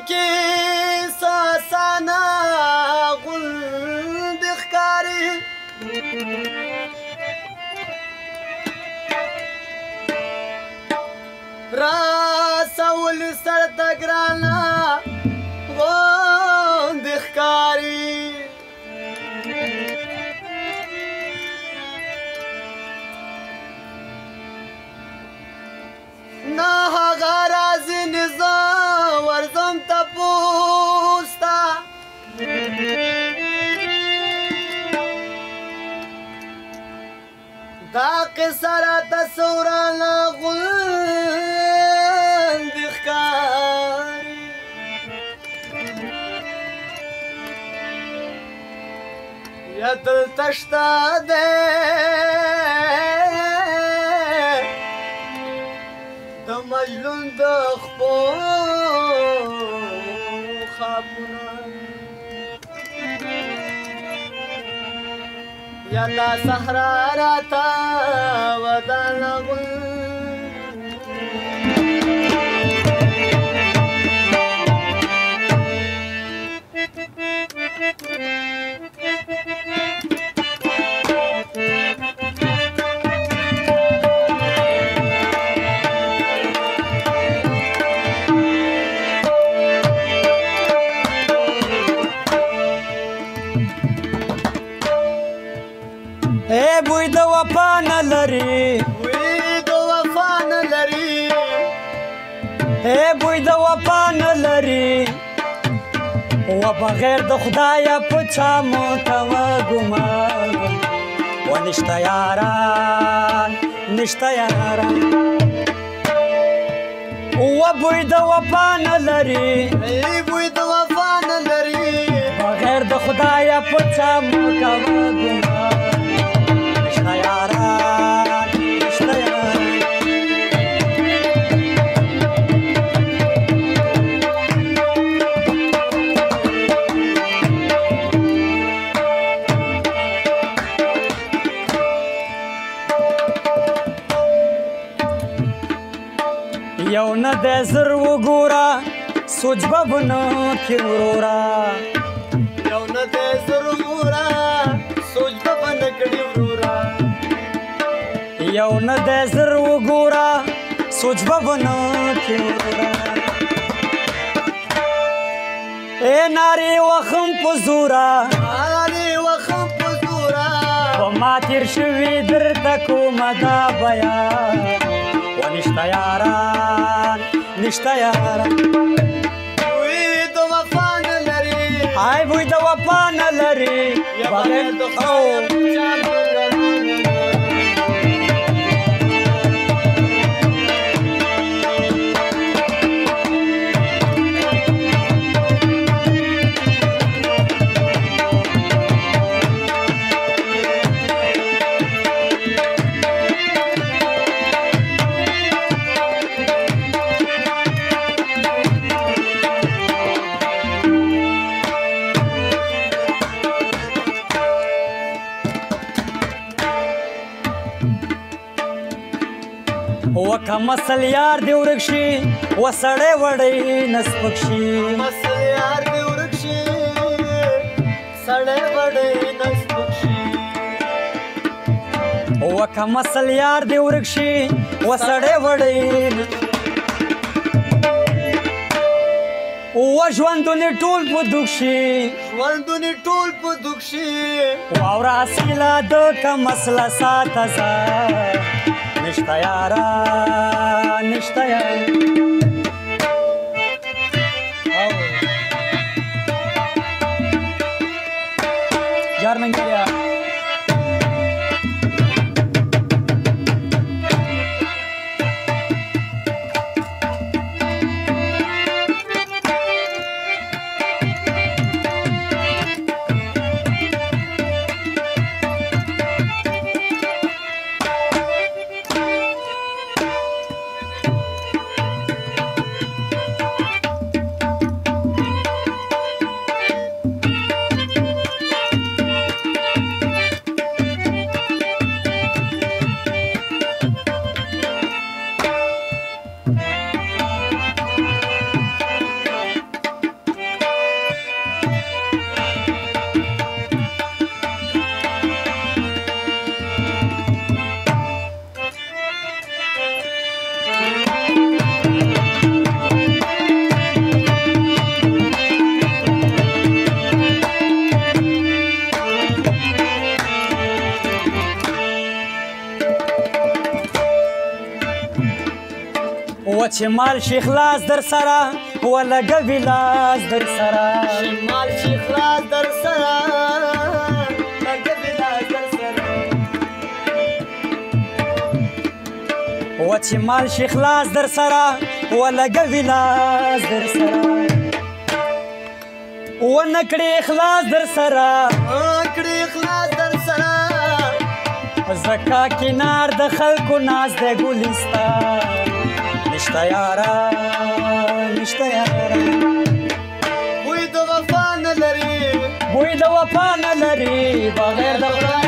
کې ساسانه غوندې ښکاري راسول سر ته ګرانه غوندې ښکاري نه هغه راځي نه زه ورځم تپوس ته دا قصه راته څه ورانه غوندې ښکاري یا دلته شته دی د مجنون د خپو خوابونه یا دا صحرا راته ودانه بوی د وفا نه لري بوی د وفا نه لري بوی د وفا نه لري و بغیر د خدایه په چا مو کوه ګمان و نشته یاران نشته یاران و بوی د وفا نه لري بوی د وفا نه لري بغیر د خدایه په چا مو کوه ګمان یو نه دی زر وګوره سوچ به ونه کړي وروره یو نه دی زر وګوره سوچ به ونه کړي وروره یو نه دی زر وګوره سوچ به ونه کړي وروره نارې وخم په زوره نارې وخم په زوره په ما تېر شوي درته کومه دا بیان و نشته یاران نشته یاران بوی د وفا نه لري ای بوی د وفا نه لري بغیر د خدایه په چا مو وکه مسل یار دې ورک شي و سړی وړی نه سپک شي مسل یار دې ورک شي سړی وړی نه سپک شي وکه مسل یار دې ورک شي و سړی وړی و ژوندونې ټول په دوک شي ژوندونې ټول په دوک شي واوره اصیله د که مسله ساته ځه نشته یاران نشته یاران جار منگلیا و چې مال شي خلاص در سره ولګوي لاس در سره مال شي خلاص در سره لګوي لاس در سره و چې مال شي خلاص در سره ولګوي لاس در سره ونکړي اخلاص در سره کړي اخلاص در سره زکا کنار د خلکو ناز د ګلستان نشته یاره نشته یاره بوی د وفا نه لري بوی د وفا نه لري بغیر د خدای